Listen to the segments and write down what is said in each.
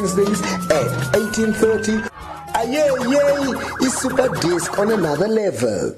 Wednesdays at 18:30. Yay, is Super Disc on another level.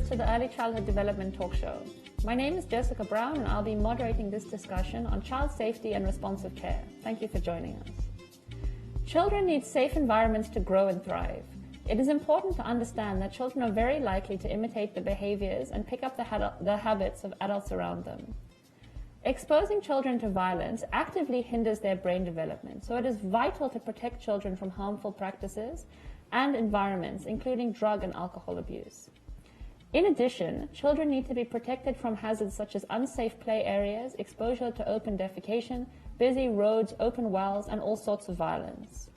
To the Early Childhood Development Talk Show. My name is Jessica Brown and I'll be moderating this discussion on child safety and responsive care. Thank you for joining us. Children need safe environments to grow and thrive. It is important to understand that children are very likely to imitate the behaviors and pick up the habits of adults around them. Exposing children to violence actively hinders their brain development, so it is vital to protect children from harmful practices and environments, including drug and alcohol abuse. In addition, children need to be protected from hazards such as unsafe play areas, exposure to open defecation, busy roads, open wells, and all sorts of violence.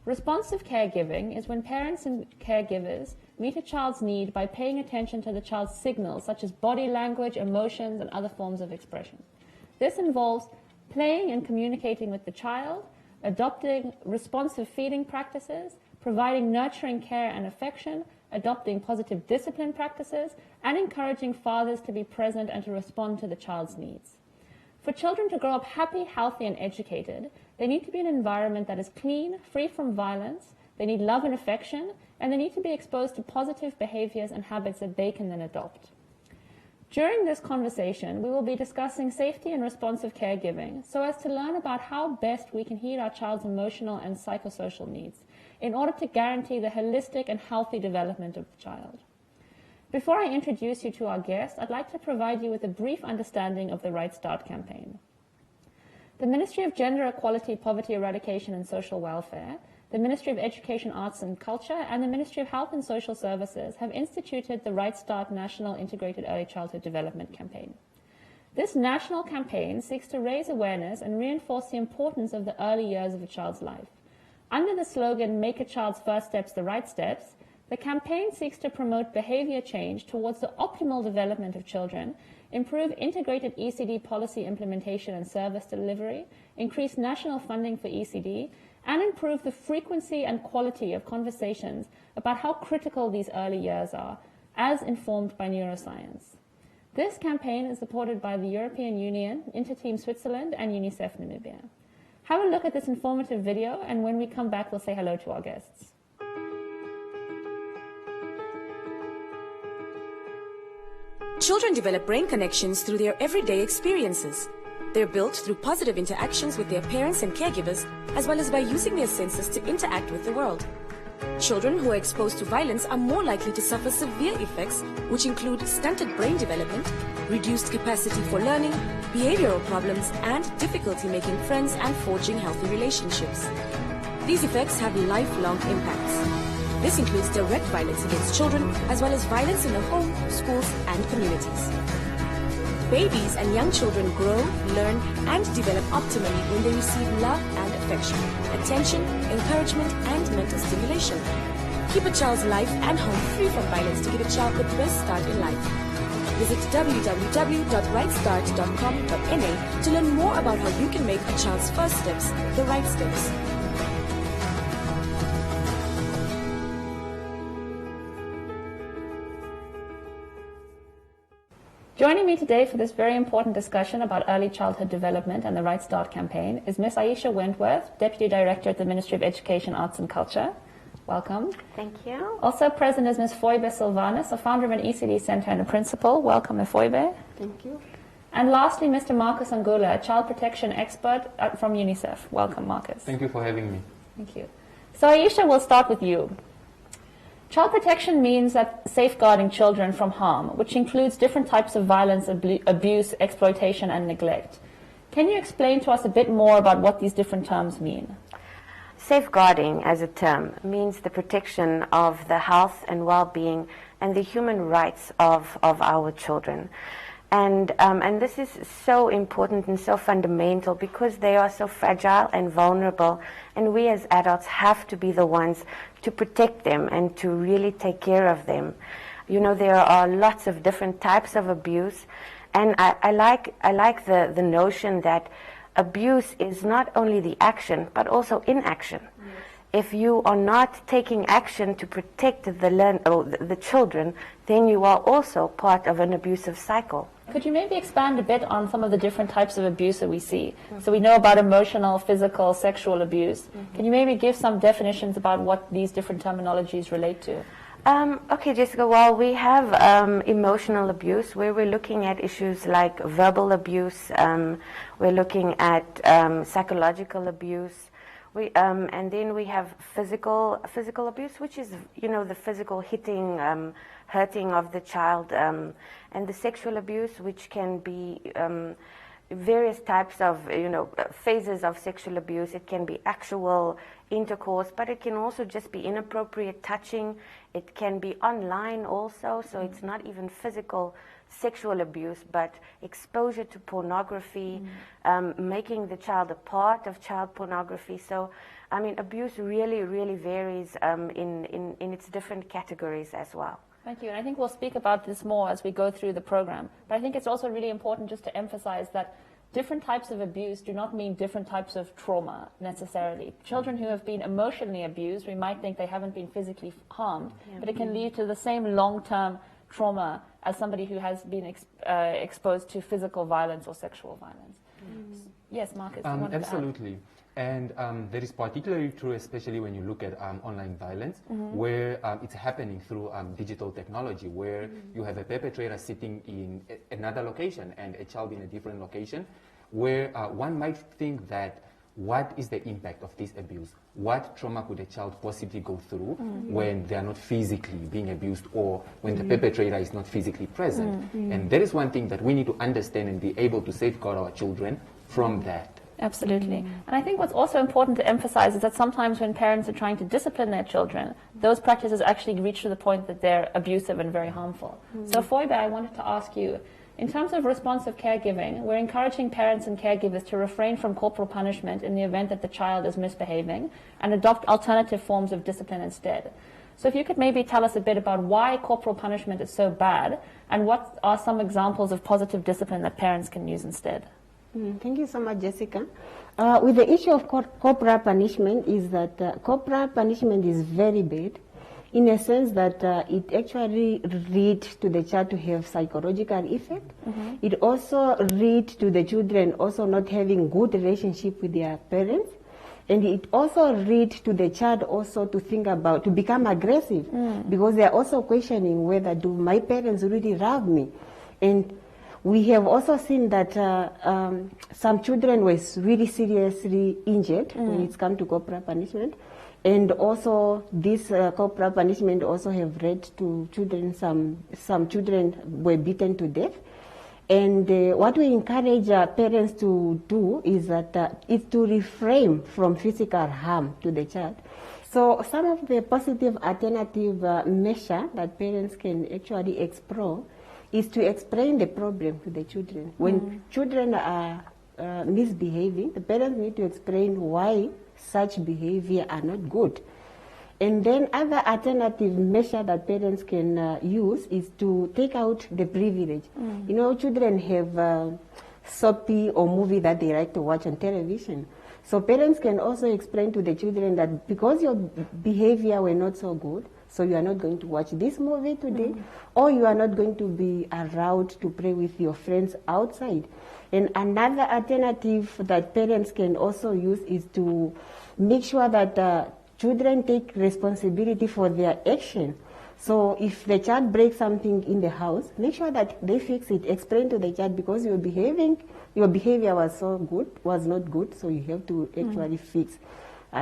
Responsive caregiving is when parents and caregivers meet a child's need by paying attention to the child's signals such as body language, emotions, and other forms of expression. This involves playing and communicating with the child, adopting responsive feeding practices, providing nurturing care and affection, adopting positive discipline practices, and encouraging fathers to be present and to respond to the child's needs. For children to grow up happy, healthy, and educated, they need to be in an environment that is clean, free from violence, they need love and affection, and they need to be exposed to positive behaviors and habits that they can then adopt. During this conversation, we will be discussing safety and responsive caregiving so as to learn about how best we can heed our child's emotional and psychosocial needs in order to guarantee the holistic and healthy development of the child. Before I introduce you to our guest, I'd like to provide you with a brief understanding of the Right Start campaign. The Ministry of Gender Equality, Poverty Eradication and Social Welfare, the Ministry of Education, Arts and Culture, and the Ministry of Health and Social Services have instituted the Right Start National Integrated Early Childhood Development Campaign. This national campaign seeks to raise awareness and reinforce the importance of the early years of a child's life. Under the slogan, "Make a child's first steps the right steps," the campaign seeks to promote behavior change towards the optimal development of children, improve integrated ECD policy implementation and service delivery, increase national funding for ECD, and improve the frequency and quality of conversations about how critical these early years are, as informed by neuroscience. This campaign is supported by the European Union, Interteam Switzerland, and UNICEF Namibia. Have a look at this informative video, and when we come back, we'll say hello to our guests. Children develop brain connections through their everyday experiences. They're built through positive interactions with their parents and caregivers, as well as by using their senses to interact with the world. Children who are exposed to violence are more likely to suffer severe effects, which include stunted brain development, reduced capacity for learning, behavioral problems, and difficulty making friends and forging healthy relationships. These effects have lifelong impacts. This includes direct violence against children, as well as violence in the home, schools, and communities. Babies and young children grow, learn, and develop optimally when they receive love and affection, attention, encouragement, and mental stimulation. Keep a child's life and home free from violence to give a child the best start in life. Visit www.rightstart.com.na to learn more about how you can make a child's first steps the right steps. Joining me today for this very important discussion about early childhood development and the Right Start campaign is Ms. Aisha Wentworth, Deputy Director at the Ministry of Education, Arts and Culture. Welcome. Thank you. Also present is Ms. Foibe Silvanus, a founder of an ECD Center and a principal. Welcome, Ms. Foibe. Thank you. And lastly, Mr. Marcus Angula, a child protection expert from UNICEF. Welcome, Marcus. Thank you for having me. Thank you. So Aisha, we'll start with you. Child protection means that safeguarding children from harm, which includes different types of violence, abuse, exploitation, and neglect. Can you explain to us a bit more about what these different terms mean? Safeguarding as a term means the protection of the health and well-being and the human rights of our children. And this is so important and so fundamental because they are so fragile and vulnerable, and we as adults have to be the ones to protect them and to really take care of them. You know, there are lots of different types of abuse, and I like the notion that abuse is not only the action but also inaction. Yes. If you are not taking action to protect the children, then you are also part of an abusive cycle. Could you maybe expand a bit on some of the different types of abuse that we see? Mm-hmm. So we know about emotional, physical, sexual abuse. Mm-hmm. Can you maybe give some definitions about what these different terminologies relate to? Okay, Jessica, well, we have emotional abuse where we're looking at issues like verbal abuse, we're looking at psychological abuse, and then we have physical abuse, which is, you know, the physical hitting, hurting of the child, and the sexual abuse, which can be various types of, you know, phases of sexual abuse. It can be actual intercourse, but it can also just be inappropriate touching. It can be online also, so it's not even physical sexual abuse, but exposure to pornography, making the child a part of child pornography. So, I mean, abuse really, really varies in its different categories as well. Thank you, and I think we'll speak about this more as we go through the program. But I think it's also really important just to emphasize that different types of abuse do not mean different types of trauma necessarily. Children who have been emotionally abused, we might think they haven't been physically harmed, but it can lead to the same long-term trauma as somebody who has been exposed to physical violence or sexual violence. Yes, Marcus. Absolutely. And that is particularly true, especially when you look at online violence, where it's happening through digital technology, where you have a perpetrator sitting in another location and a child in a different location, where one might think that what is the impact of this abuse? What trauma could a child possibly go through when they are not physically being abused or when the perpetrator is not physically present? And that is one thing that we need to understand and be able to safeguard our children from that. Absolutely. And I think what's also important to emphasize is that sometimes when parents are trying to discipline their children, those practices actually reach to the point that they're abusive and very harmful. So Foibe, I wanted to ask you, in terms of responsive caregiving, we're encouraging parents and caregivers to refrain from corporal punishment in the event that the child is misbehaving and adopt alternative forms of discipline instead. So if you could maybe tell us a bit about why corporal punishment is so bad and what are some examples of positive discipline that parents can use instead? Thank you so much, Jessica. With the issue of corporal punishment is that corporal punishment is very bad in a sense that it actually leads to the child to have psychological effect. It also leads to the children also not having good relationship with their parents. And it also leads to the child also to think about, to become aggressive because they are also questioning whether do my parents really love me. And we have also seen that some children were really seriously injured when it's come to corporal punishment. And also this corporal punishment also have led to children, some children were beaten to death. And what we encourage parents to do is that is to refrain from physical harm to the child. So some of the positive alternative measure that parents can actually explore is to explain the problem to the children. When children are misbehaving, the parents need to explain why such behavior are not good. And then other alternative measure that parents can use is to take out the privilege. You know, children have soapy or movie that they like to watch on television. So parents can also explain to the children that because your behavior were not so good, so you are not going to watch this movie today, or you are not going to be allowed to play with your friends outside. And another alternative that parents can also use is to make sure that children take responsibility for their action. So if the child breaks something in the house, make sure that they fix it. Explain to the child because your behavior was not good, so you have to actually fix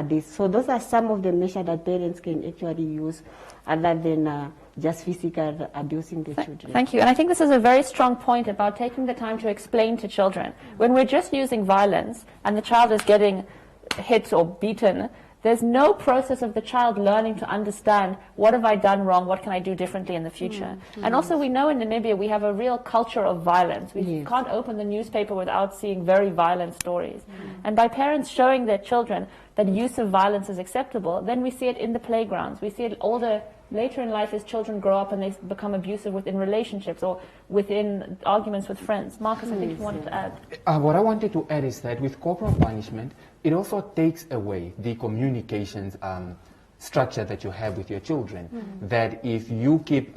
this. So those are some of the measures that parents can actually use other than just physical abusing the children. Thank you. And I think this is a very strong point about taking the time to explain to children. When we're just using violence and the child is getting hit or beaten, there's no process of the child learning to understand, what have I done wrong, what can I do differently in the future. And also we know in Namibia we have a real culture of violence. We can't open the newspaper without seeing very violent stories. And by parents showing their children that use of violence is acceptable, then we see it in the playgrounds. We see it later in life as children grow up and they become abusive within relationships or within arguments with friends. Marcus, I think you wanted to add. What I wanted to add is that with corporal punishment, it also takes away the communications structure that you have with your children. That if you keep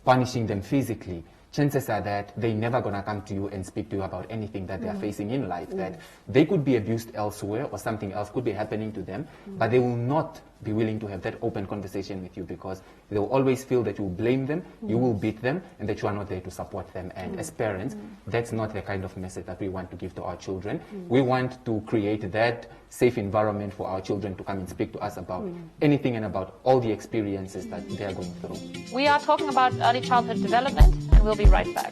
punishing them physically, chances are that they're never going to come to you and speak to you about anything that they're facing in life. That they could be abused elsewhere or something else could be happening to them, but they will not be willing to have that open conversation with you because they will always feel that you blame them, you will beat them, and that you are not there to support them. And as parents, that's not the kind of message that we want to give to our children. We want to create that safe environment for our children to come and speak to us about anything and about all the experiences that they are going through. We are talking about early childhood development, and we'll be right back.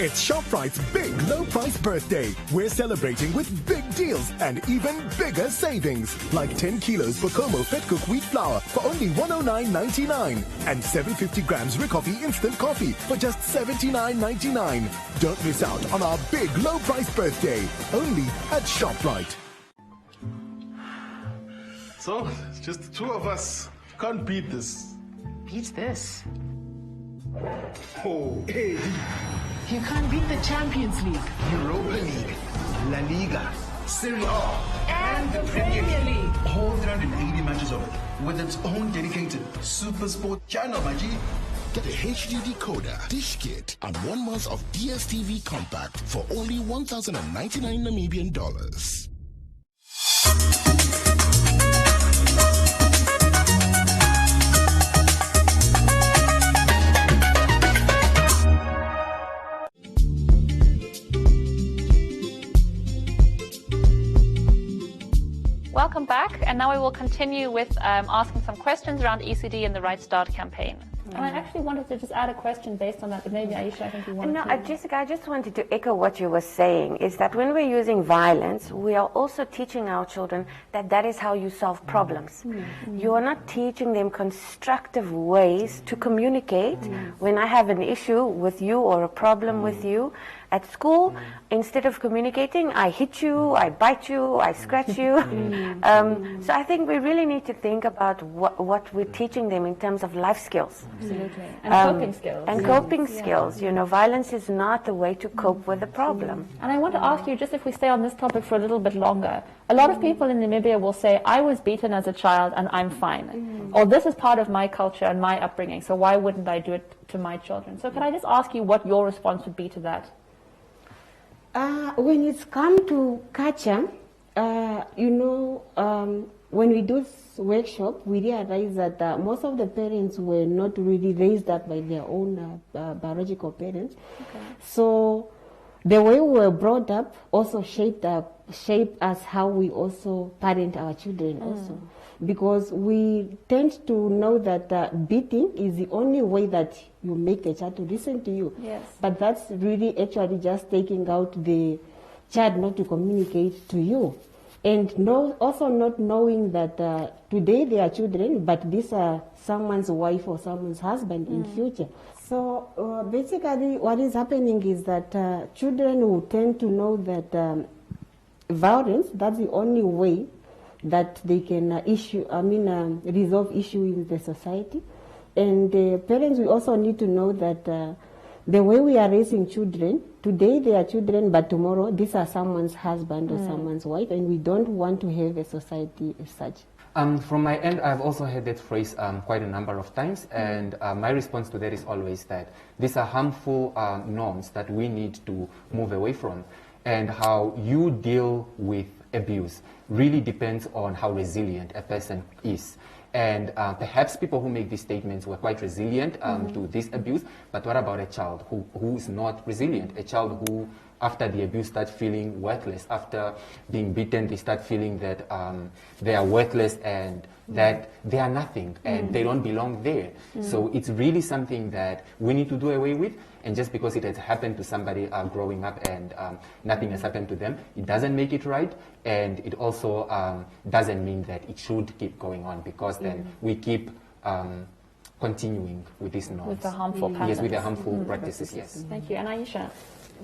It's ShopRite's big low price birthday. We're celebrating with big deals and even bigger savings. Like 10 kilos Bokomo Fed Cook wheat flour for only $109.99 and 750 grams Ricoffee instant coffee for just $79.99. Don't miss out on our big low price birthday. Only at ShopRite. So, it's just the two of us. Can't beat this. Beat this? Oh, hey. You can't beat the Champions League, Europa League, La Liga, Serie A, and the Premier League. All 380 matches of it, with its own dedicated Super Sport channel, my G. Get a HD decoder, dish kit, and 1 month of DSTV compact for only 1,099 Namibian dollars. Welcome back, and now we will continue with asking some questions around ECD and the Right Start campaign. And I actually wanted to just add a question based on that, but maybe Aisha, I think you wanted to. Jessica, I just wanted to echo what you were saying, is that when we're using violence, we are also teaching our children that that is how you solve problems. You are not teaching them constructive ways to communicate. When I have an issue with you or a problem with you, at school, instead of communicating, I hit you, I bite you, I scratch you. So I think we really need to think about what we're teaching them in terms of life skills. Absolutely. And coping skills. And coping skills. You know, violence is not the way to cope with a problem. And I want to ask you, just if we stay on this topic for a little bit longer, a lot of people in Namibia will say, I was beaten as a child and I'm fine. Or this is part of my culture and my upbringing, so why wouldn't I do it to my children? So can I just ask you what your response would be to that? When it's come to culture, when we do workshop, we realize that most of the parents were not really raised up by their own biological parents. Okay. So the way we were brought up also shaped us how we also parent our children also. Because we tend to know that beating is the only way that you make the child to listen to you. Yes. But that's really actually just taking out the child not to communicate to you. And also not knowing that today they are children, but these are someone's wife or someone's husband in future. So basically what is happening is that children will tend to know that violence, that's the only way that they can resolve issue in the society. And parents, we also need to know that the way we are raising children, today they are children, but tomorrow these are someone's husband or someone's wife, and we don't want to have a society as such. From my end, I've also heard that phrase quite a number of times, and my response to that is always that these are harmful norms that we need to move away from, and how you deal with a abuse really depends on how resilient a person is. And perhaps people who make these statements were quite resilient to this abuse, but what about a child who is not resilient? A child who, after the abuse, starts feeling worthless. After being beaten, they start feeling that they are worthless and that they are nothing and they don't belong there. So it's really something that we need to do away with. And just because it has happened to somebody growing up and nothing has happened to them, it doesn't make it right. And it also doesn't mean that it should keep going on, because then we keep continuing with these norms. With the harmful patterns. Yes, with the harmful practices, yes. Thank you. And Aisha?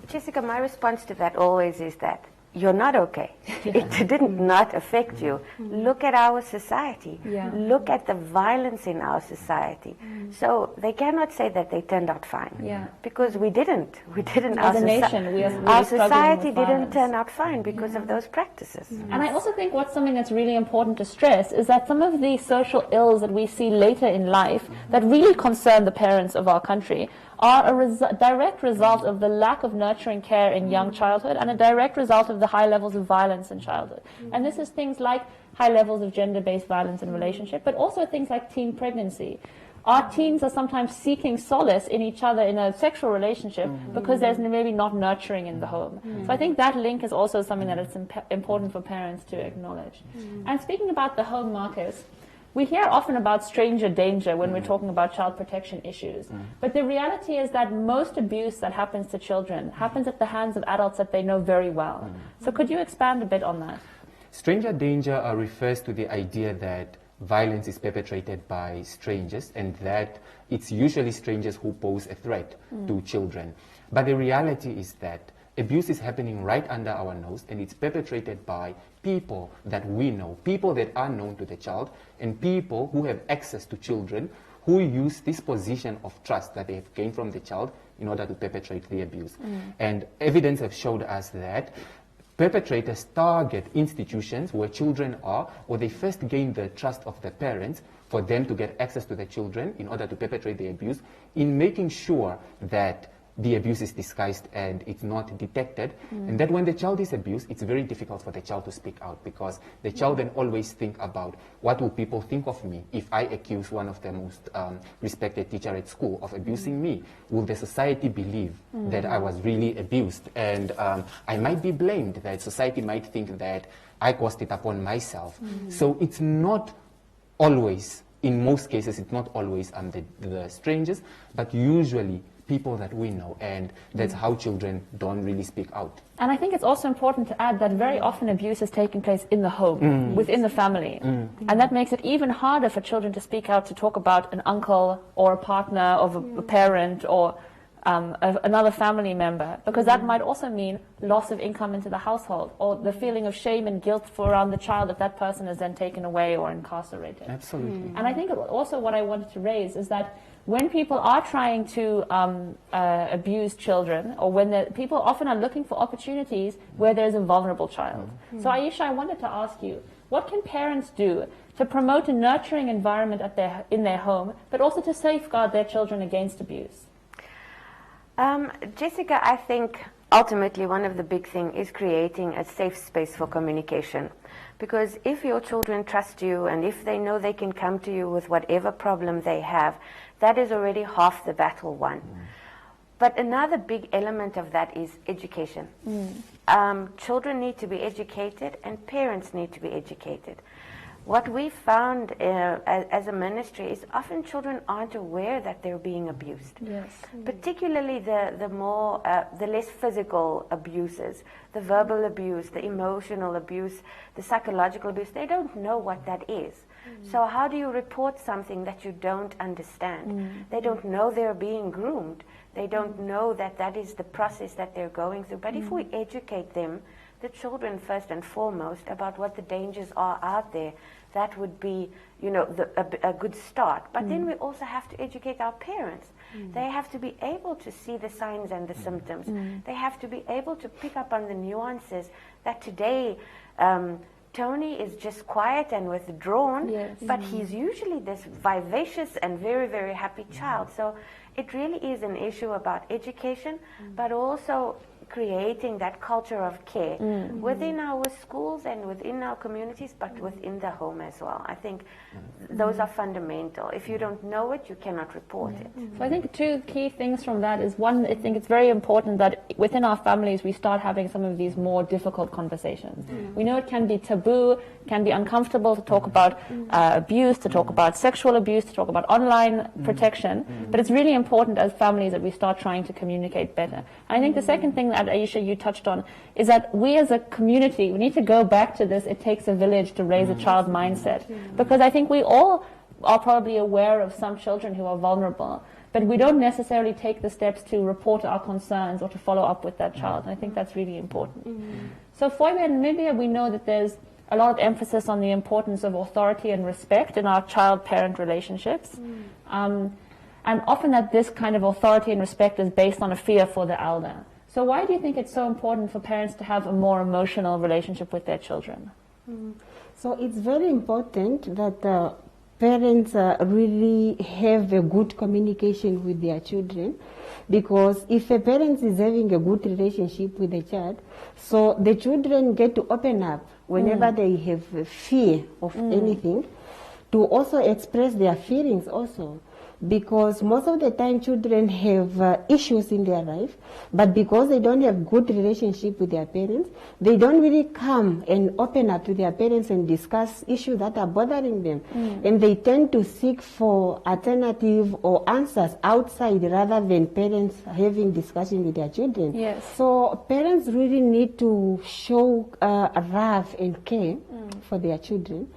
Jessica, my response to that always is that you're not okay. It didn't not affect you. Look at our society. Look at the violence in our society. So they cannot say that they turned out fine. Because we didn't. We didn't. As a nation, we are really our society with didn't violence. turn out fine because of those practices. And I also think what's something that's really important to stress is that some of the social ills that we see later in life that really concern the parents of our country are a direct result of the lack of nurturing care in young childhood and a direct result of the high levels of violence in childhood. And this is things like high levels of gender-based violence in relationship, but also things like teen pregnancy. Our teens are sometimes seeking solace in each other in a sexual relationship because there's maybe not nurturing in the home. So I think that link is also something that it's important for parents to acknowledge. And speaking about the home, Marcus, we hear often about stranger danger when we're talking about child protection issues. But the reality is that most abuse that happens to children happens at the hands of adults that they know very well. So could you expand a bit on that? Stranger danger refers to the idea that violence is perpetrated by strangers and that it's usually strangers who pose a threat to children. But the reality is that abuse is happening right under our nose, and it's perpetrated by people that we know, people that are known to the child, and people who have access to children who use this position of trust that they have gained from the child in order to perpetrate the abuse. And evidence have showed us that perpetrators target institutions where children are, or they first gain the trust of the parents for them to get access to the children in order to perpetrate the abuse, in making sure that the abuse is disguised and it's not detected, and that when the child is abused, it's very difficult for the child to speak out, because the child then always think about, what will people think of me if I accuse one of the most respected teacher at school of abusing me? Will the society believe that I was really abused? And I might be blamed, that society might think that I caused it upon myself. So it's not always, in most cases, it's not always the strangers, but usually people that we know, and that's how children don't really speak out. And I think it's also important to add that very often abuse is taking place in the home, within the family. And that makes it even harder for children to speak out, to talk about an uncle or a partner of a parent or another family member, because that might also mean loss of income into the household, or the feeling of shame and guilt around the child if that person is then taken away or incarcerated. Absolutely. And I think also what I wanted to raise is that when people are trying to abuse children, or when people often are looking for opportunities where there's a vulnerable child. So Aisha, I wanted to ask you, what can parents do to promote a nurturing environment in their home, but also to safeguard their children against abuse? Jessica, I think ultimately one of the big things is creating a safe space for communication. Because if your children trust you and if they know they can come to you with whatever problem they have, that is already half the battle won. But another big element of that is education. Children need to be educated and parents need to be educated. What we found as a ministry is often children aren't aware that they're being abused. Yes. Particularly the less physical abuses, the verbal abuse, the emotional abuse, the psychological abuse. They don't know what that is. So how do you report something that you don't understand? They don't know they're being groomed. They don't know that that is the process that they're going through. But if we educate them, the children first and foremost, about what the dangers are out there, that would be, a good start. But then we also have to educate our parents. They have to be able to see the signs and the symptoms. They have to be able to pick up on the nuances that today Tony is just quiet and withdrawn, but he's usually this vivacious and very, very happy child. So it really is an issue about education, but also creating that culture of care within our schools and within our communities, but within the home as well. I think those are fundamental. If you don't know it, you cannot report it. So I think two key things from that is, one, I think it's very important that within our families we start having some of these more difficult conversations. We know it can be taboo, can be uncomfortable to talk about abuse, to talk about sexual abuse, to talk about online protection, but it's really important as families that we start trying to communicate better. And I think the second thing that, Aisha, you touched on is that we as a community, we need to go back to this "it takes a village to raise a child" mindset, because I think we all are probably aware of some children who are vulnerable, but we don't necessarily take the steps to report our concerns or to follow up with that child. And I think that's really important. So for in Namibia, we know that there's a lot of emphasis on the importance of authority and respect in our child-parent relationships. And often that this kind of authority and respect is based on a fear for the elder. So why do you think it's so important for parents to have a more emotional relationship with their children? So it's very important that parents really have a good communication with their children, because if a parent is having a good relationship with the child, so the children get to open up whenever they have fear of anything, to also express their feelings also. Because most of the time children have issues in their life, but because they don't have good relationship with their parents, they don't really come and open up to their parents and discuss issues that are bothering them. And they tend to seek for alternative or answers outside rather than parents having discussion with their children. Yes. So parents really need to show love and care for their children.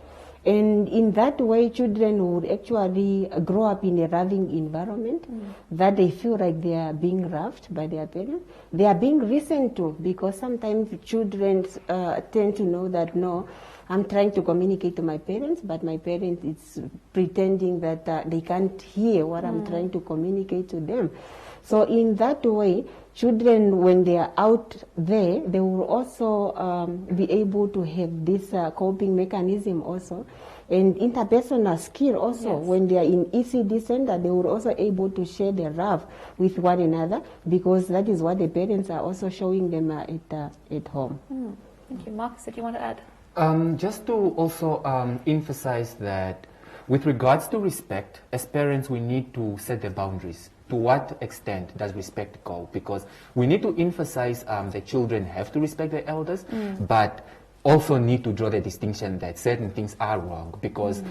And in that way, children would actually grow up in a loving environment, that they feel like they are being loved by their parents. They are being listened to, because sometimes children tend to know that, no, I'm trying to communicate to my parents, but my parent is pretending that they can't hear what I'm trying to communicate to them. So in that way, children, when they are out there, they will also be able to have this coping mechanism also, and interpersonal skill also. Yes. When they are in ECD center, they will also able to share their love with one another, because that is what the parents are also showing them at home. Thank you. Marcus, did you want to add? Just to also emphasize that with regards to respect, as parents we need to set the boundaries. To what extent does respect go? Because we need to emphasize that children have to respect their elders, but also need to draw the distinction that certain things are wrong. Because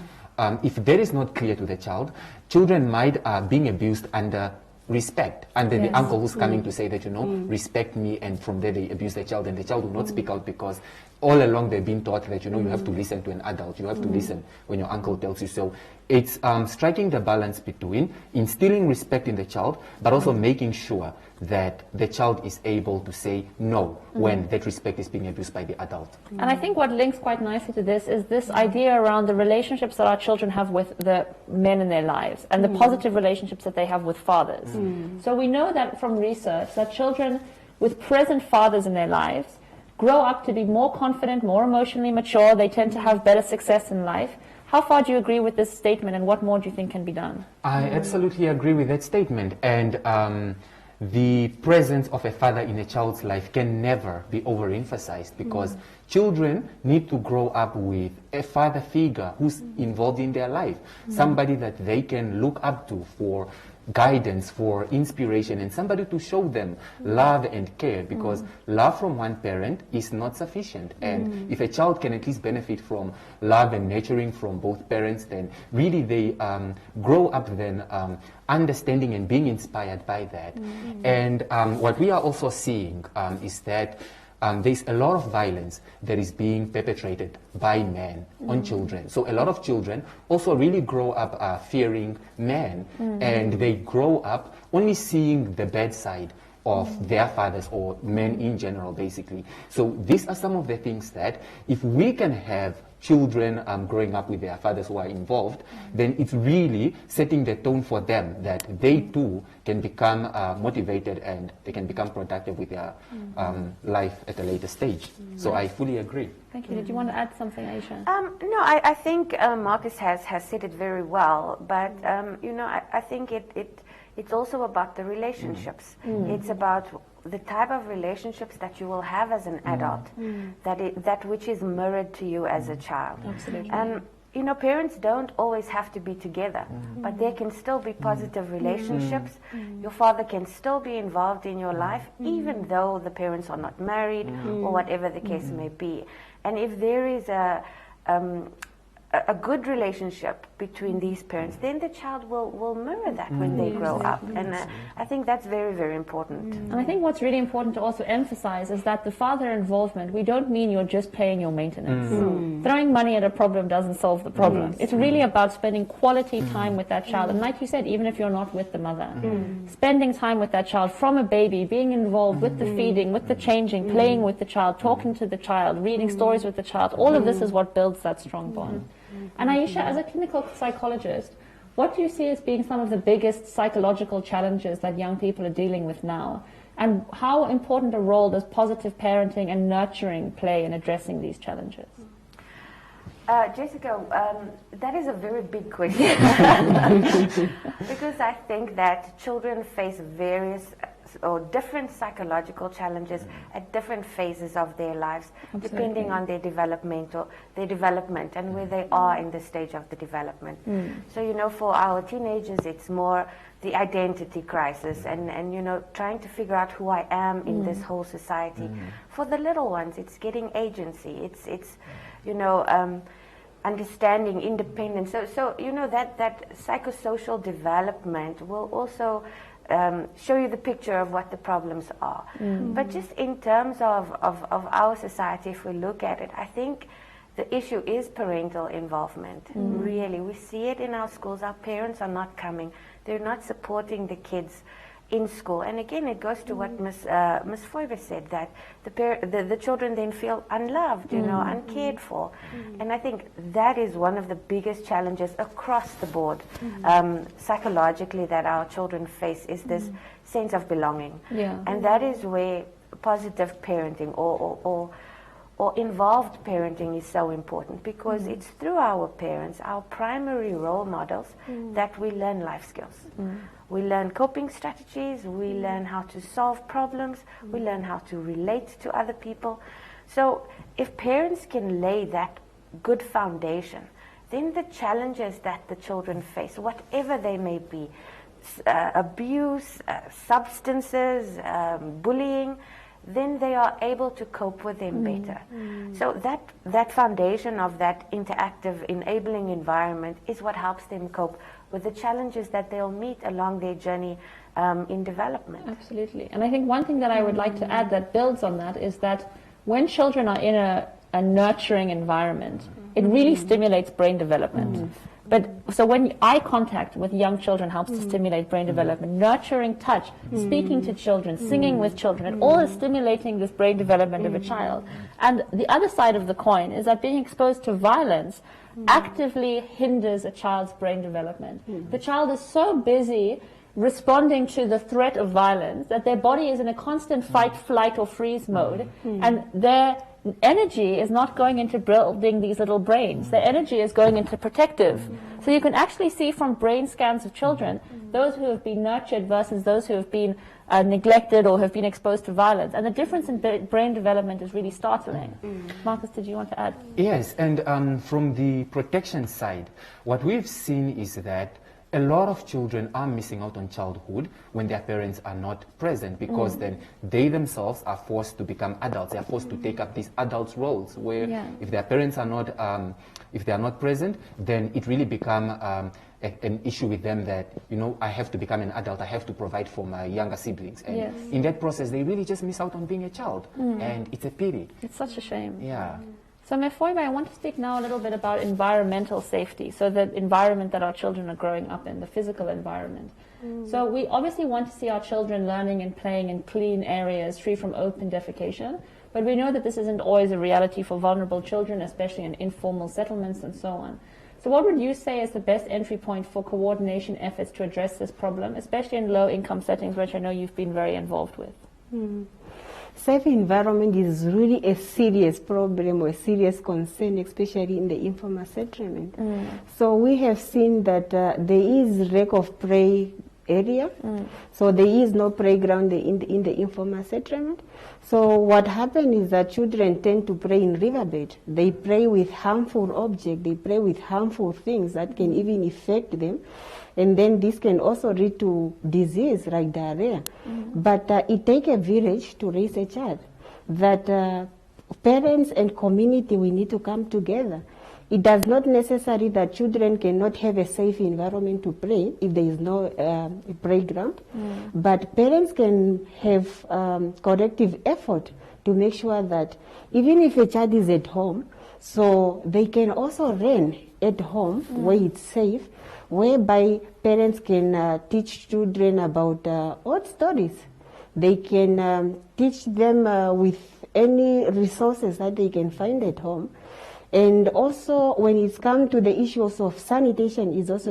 if that is not clear to the child, children might being abused under respect, under the uncle who's coming to say that, you know, respect me, and from there they abuse the child, and the child will not speak out, because all along they've been taught that, you know, you have to listen to an adult, you have to listen when your uncle tells you so. It's striking the balance between instilling respect in the child, but also making sure that the child is able to say no when that respect is being abused by the adult. And I think what links quite nicely to this is this idea around the relationships that our children have with the men in their lives, and the positive relationships that they have with fathers. So we know that from research that children with present fathers in their lives grow up to be more confident, more emotionally mature. They tend to have better success in life. How far do you agree with this statement, and what more do you think can be done? I absolutely agree with that statement. And the presence of a father in a child's life can never be overemphasized, because children need to grow up with a father figure who's involved in their life, somebody that they can look up to for guidance, for inspiration, and somebody to show them love and care, because love from one parent is not sufficient. And if a child can at least benefit from love and nurturing from both parents, then really they grow up then understanding and being inspired by that. And what we are also seeing is that there's a lot of violence that is being perpetrated by men on children. So a lot of children also really grow up fearing men, and they grow up only seeing the bad side of their fathers, or men in general, basically. So these are some of the things that if we can have children growing up with their fathers who are involved, then it's really setting the tone for them that they too can become motivated, and they can become productive with their life at a later stage. So I fully agree. Thank you. Did you want to add something, Aisha? No, I think Marcus has said it very well, but I think it's also about the relationships. It's about the type of relationships that you will have as an adult, that which is mirrored to you as a child. Absolutely. And parents don't always have to be together, but there can still be positive relationships. Your father can still be involved in your life, even though the parents are not married or whatever the case may be. And if there is a good relationship between these parents, then the child will mirror that when they grow up. And I think that's very, very important. And I think what's really important to also emphasize is that the father involvement, we don't mean you're just paying your maintenance. Throwing money at a problem doesn't solve the problem. It's really about spending quality time with that child. And like you said, even if you're not with the mother, spending time with that child from a baby, being involved with the feeding, with the changing, playing with the child, talking to the child, reading stories with the child, all of this is what builds that strong bond. And Aisha, as a clinical psychologist, what do you see as being some of the biggest psychological challenges that young people are dealing with now? And how important a role does positive parenting and nurturing play in addressing these challenges? Jessica, that is a very big question. Because I think that children face various or different psychological challenges at different phases of their lives, depending on their development and where they are in the stage of the development. So, for our teenagers, it's more the identity crisis and trying to figure out who I am in this whole society. For the little ones, it's getting agency. It's understanding independence. So that psychosocial development will also show you the picture of what the problems are. But just in terms of our society, if we look at it, I think the issue is parental involvement. Really, we see it in our schools. Our parents are not coming. They're not supporting the kids in school. And again, it goes to what Ms. Foiber said, that the children then feel unloved, uncared for. And I think that is one of the biggest challenges across the board, psychologically, that our children face, is this sense of belonging. And that is where positive parenting or involved parenting is so important, because it's through our parents, our primary role models, that we learn life skills. We learn coping strategies, we learn how to solve problems, we learn how to relate to other people. So if parents can lay that good foundation, then the challenges that the children face, whatever they may be, abuse, substances, bullying, then they are able to cope with them better. So that foundation of that interactive, enabling environment is what helps them cope with the challenges that they'll meet along their journey in development. Absolutely. And I think one thing that I would like to add that builds on that is that when children are in a nurturing environment, it really stimulates brain development. But so when eye contact with young children helps to stimulate brain development, nurturing touch, speaking to children, singing with children, it all is stimulating this brain development of a child. And the other side of the coin is that being exposed to violence actively hinders a child's brain development. The child is so busy responding to the threat of violence that their body is in a constant fight, flight, or freeze mode, and their energy is not going into building these little brains. Their energy is going into protective. So you can actually see from brain scans of children those who have been nurtured versus those who have been neglected or have been exposed to violence. And the difference in brain development is really startling. Marcus, did you want to add? Yes, and from the protection side, what we've seen is that a lot of children are missing out on childhood when their parents are not present, because then they themselves are forced to become adults. They are forced to take up these adults' roles, where if their parents are not, if they are not present, then it really becomes an issue with them that, I have to become an adult, I have to provide for my younger siblings. And in that process, they really just miss out on being a child. And it's a pity. It's such a shame. Yeah. So Mefoiba, I want to speak now a little bit about environmental safety, so the environment that our children are growing up in, the physical environment. So we obviously want to see our children learning and playing in clean areas, free from open defecation, but we know that this isn't always a reality for vulnerable children, especially in informal settlements and so on. So what would you say is the best entry point for coordination efforts to address this problem, especially in low-income settings, which I know you've been very involved with? safe environment is really a serious problem or a serious concern, especially in the informal settlement. So we have seen that there is lack of play area, so there is no playground in the informal settlement. So what happens is that children tend to play in riverbed. They play with harmful objects, they play with harmful things that can even affect them. And then this can also lead to disease like diarrhea. But it takes a village to raise a child. That parents and community, we need to come together. It does not necessarily that children cannot have a safe environment to play if there is no playground. But parents can have collective effort to make sure that even if a child is at home, so they can also learn at home where it's safe, whereby parents can teach children about old stories. They can teach them with any resources that they can find at home. And also, when it's come to the issues of sanitation, is also